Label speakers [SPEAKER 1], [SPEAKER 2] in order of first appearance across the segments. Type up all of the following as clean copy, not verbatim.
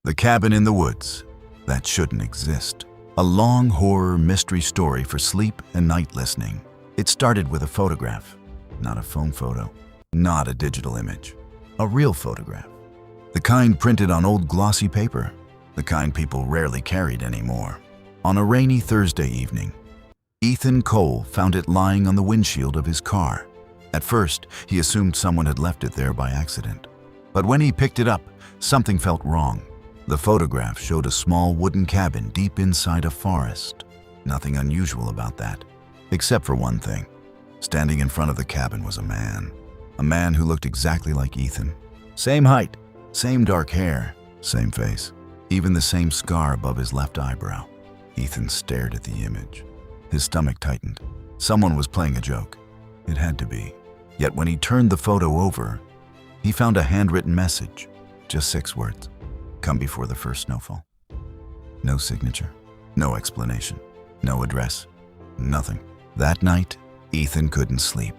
[SPEAKER 1] The Cabin in the Woods That Shouldn't Exist. A long horror mystery story for sleep and night listening. It started with a photograph, not a phone photo, not a digital image, a real photograph. The kind printed on old glossy paper, the kind people rarely carried anymore. On a rainy Thursday evening, Ethan Cole found it lying on the windshield of his car. At first, he assumed someone had left it there by accident. But when he picked it up, something felt wrong. The photograph showed a small wooden cabin deep inside a forest. Nothing unusual about that, except for one thing. Standing in front of the cabin was a man who looked exactly like Ethan. Same height, same dark hair, same face, even the same scar above his left eyebrow. Ethan stared at the image. His stomach tightened. Someone was playing a joke. It had to be. Yet when he turned the photo over, he found a handwritten message. Just 6 words. Come before the first snowfall. No signature, no explanation, no address, nothing. That night, Ethan couldn't sleep.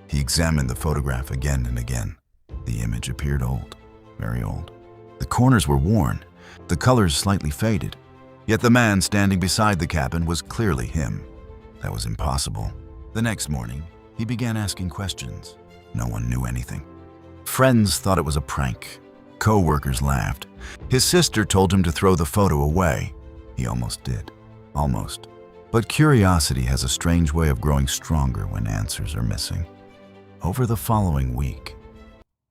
[SPEAKER 1] He examined the photograph again and again. The image appeared old, very old. The corners were worn, the colors slightly faded. Yet the man standing beside the cabin was clearly him. That was impossible. The next morning, he began asking questions. No one knew anything. Friends thought it was a prank. Co-workers laughed. His sister told him to throw the photo away. He almost did. Almost. But curiosity has a strange way of growing stronger when answers are missing. Over the following week,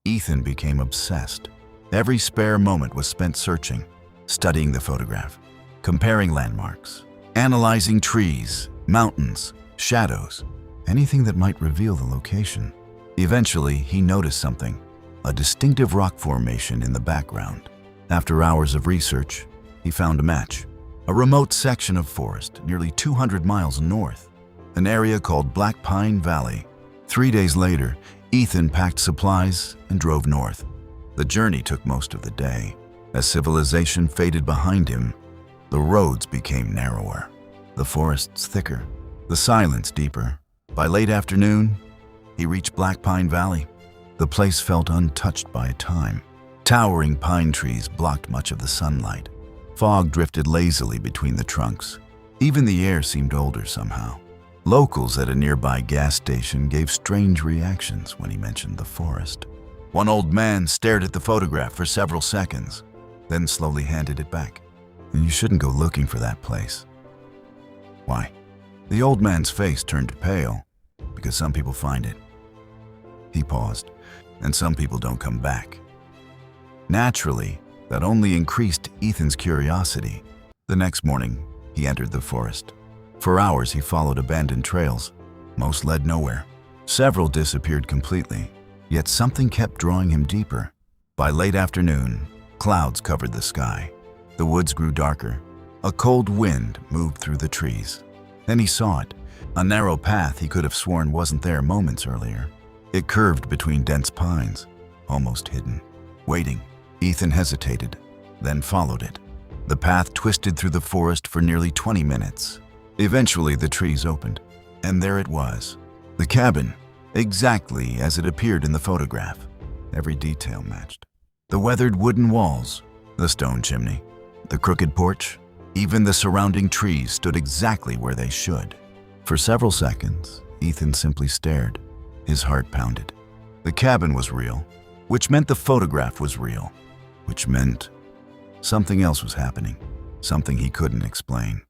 [SPEAKER 1] Ethan became obsessed. Every spare moment was spent searching, studying the photograph, comparing landmarks, analyzing trees, mountains, shadows, anything that might reveal the location. Eventually, he noticed something. A distinctive rock formation in the background. After hours of research, he found a match. A remote section of forest nearly 200 miles north, an area called Black Pine Valley. 3 days later, Ethan packed supplies and drove north. The journey took most of the day. As civilization faded behind him, the roads became narrower, the forests thicker, the silence deeper. By late afternoon, he reached Black Pine Valley. The place felt untouched by time. Towering pine trees blocked much of the sunlight. Fog drifted lazily between the trunks. Even the air seemed older somehow. Locals at a nearby gas station gave strange reactions when he mentioned the forest. One old man stared at the photograph for several seconds, then slowly handed it back. You shouldn't go looking for that place. Why? The old man's face turned pale, because some people find it. He paused. And some people don't come back. Naturally, that only increased Ethan's curiosity. The next morning, he entered the forest. For hours, he followed abandoned trails. Most led nowhere. Several disappeared completely, yet something kept drawing him deeper. By late afternoon, clouds covered the sky. The woods grew darker. A cold wind moved through the trees. Then he saw it, a narrow path he could have sworn wasn't there moments earlier. It curved between dense pines, almost hidden. Waiting, Ethan hesitated, then followed it. The path twisted through the forest for nearly 20 minutes. Eventually, the trees opened, and there it was. The cabin, exactly as it appeared in the photograph. Every detail matched. The weathered wooden walls, the stone chimney, the crooked porch, even the surrounding trees stood exactly where they should. For several seconds, Ethan simply stared. His heart pounded. The cabin was real, which meant the photograph was real, which meant something else was happening, something he couldn't explain.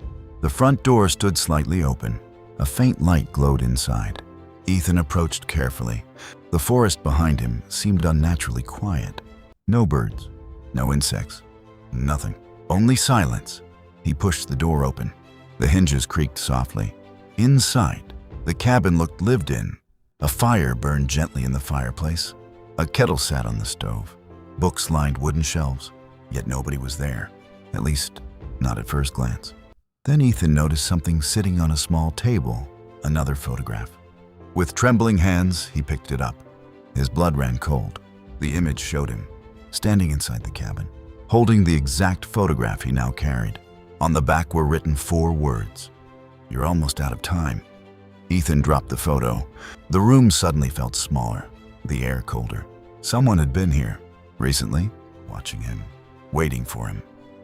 [SPEAKER 1] The front door stood slightly open. A faint light glowed inside. Ethan approached carefully. The forest behind him seemed unnaturally quiet. No birds, no insects, nothing. Only silence. He pushed the door open. The hinges creaked softly. Inside, the cabin looked lived in. A fire burned gently in the fireplace. A kettle sat on the stove. Books lined wooden shelves, yet nobody was there. At least, not at first glance. Then Ethan noticed something sitting on a small table, another photograph. With trembling hands, he picked it up. His blood ran cold. The image showed him, standing inside the cabin, holding the exact photograph he now carried. On the back were written 4 words. "You're almost out of time." Ethan dropped the photo. The room suddenly felt smaller, the air colder. Someone had been here, recently, watching him. waiting for him.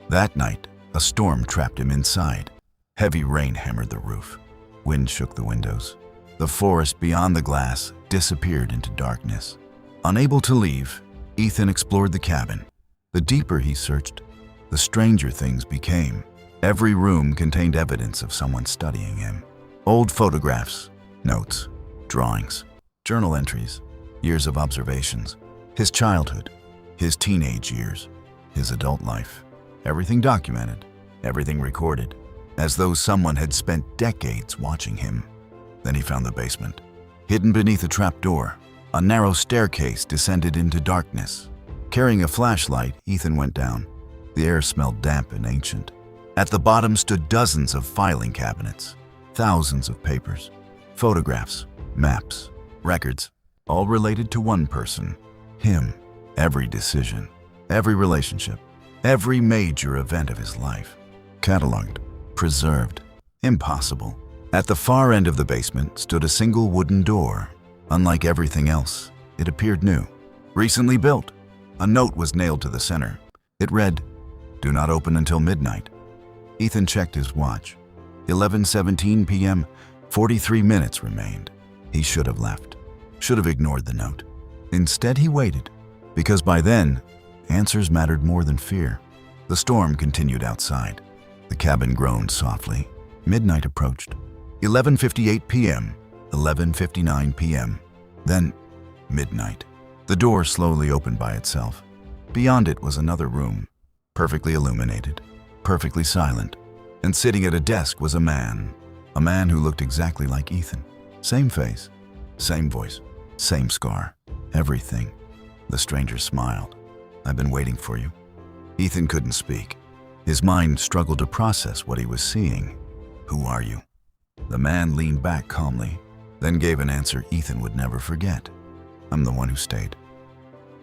[SPEAKER 1] That night, a storm trapped him inside. Heavy rain hammered the roof. Wind shook the windows. The forest beyond the glass disappeared into darkness. Unable to leave, Ethan explored the cabin. The deeper he searched, the stranger things became. Every room contained evidence of someone studying him. Old photographs, notes, drawings, journal entries, years of observations, his childhood, his teenage years, his adult life. Everything documented, everything recorded, as though someone had spent decades watching him. Then he found the basement. Hidden beneath a trapdoor, a narrow staircase descended into darkness. Carrying a flashlight, Ethan went down. The air smelled damp and ancient. At the bottom stood dozens of filing cabinets, thousands of papers, photographs, maps, records, all related to one person, him. Every decision, every relationship, every major event of his life. Cataloged, preserved, impossible. At the far end of the basement stood a single wooden door. Unlike everything else, it appeared new, recently built. A note was nailed to the center. It read, "Do not open until midnight." Ethan checked his watch. 11:17 p.m., 43 minutes remained. He should have left, should have ignored the note. Instead, he waited, because by then, answers mattered more than fear. The storm continued outside. The cabin groaned softly. Midnight approached. 11:58 p.m., 11:59 p.m., then midnight. The door slowly opened by itself. Beyond it was another room, perfectly illuminated, perfectly silent, and sitting at a desk was a man who looked exactly like Ethan. Same face, same voice, same scar, everything. The stranger smiled. "I've been waiting for you." Ethan couldn't speak. His mind struggled to process what he was seeing. "Who are you?" The man leaned back calmly, then gave an answer Ethan would never forget. "I'm the one who stayed."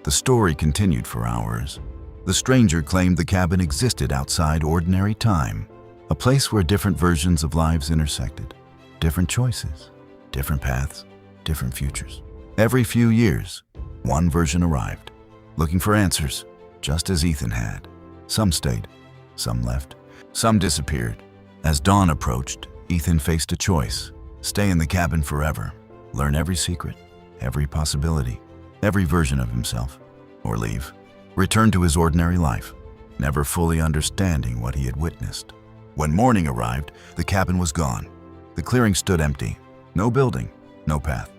[SPEAKER 1] The story continued for hours. The stranger claimed the cabin existed outside ordinary time, a place where different versions of lives intersected, different choices, different paths, different futures. Every few years, one version arrived, looking for answers, just as Ethan had. Some stayed, some left, some disappeared. As dawn approached, Ethan faced a choice: stay in the cabin forever, learn every secret, every possibility, every version of himself, or leave, return to his ordinary life, never fully understanding what he had witnessed. When morning arrived, the cabin was gone. The clearing stood empty. No building, no path,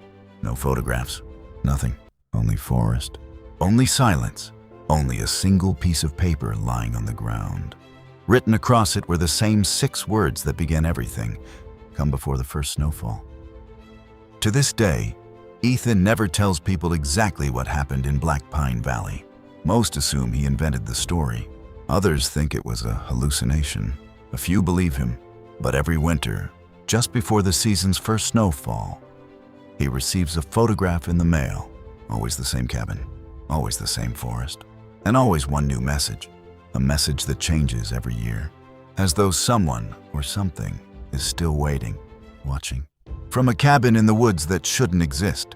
[SPEAKER 1] no photographs, nothing. Only forest, only silence, only a single piece of paper lying on the ground. Written across it were the same 6 words that began everything: "Come before the first snowfall." To this day, Ethan never tells people exactly what happened in Black Pine Valley. Most assume he invented the story. Others think it was a hallucination. A few believe him, but every winter, just before the season's first snowfall, he receives a photograph in the mail. Always the same cabin, always the same forest, and always one new message. A message that changes every year, as though someone or something is still waiting, watching. From a cabin in the woods that shouldn't exist,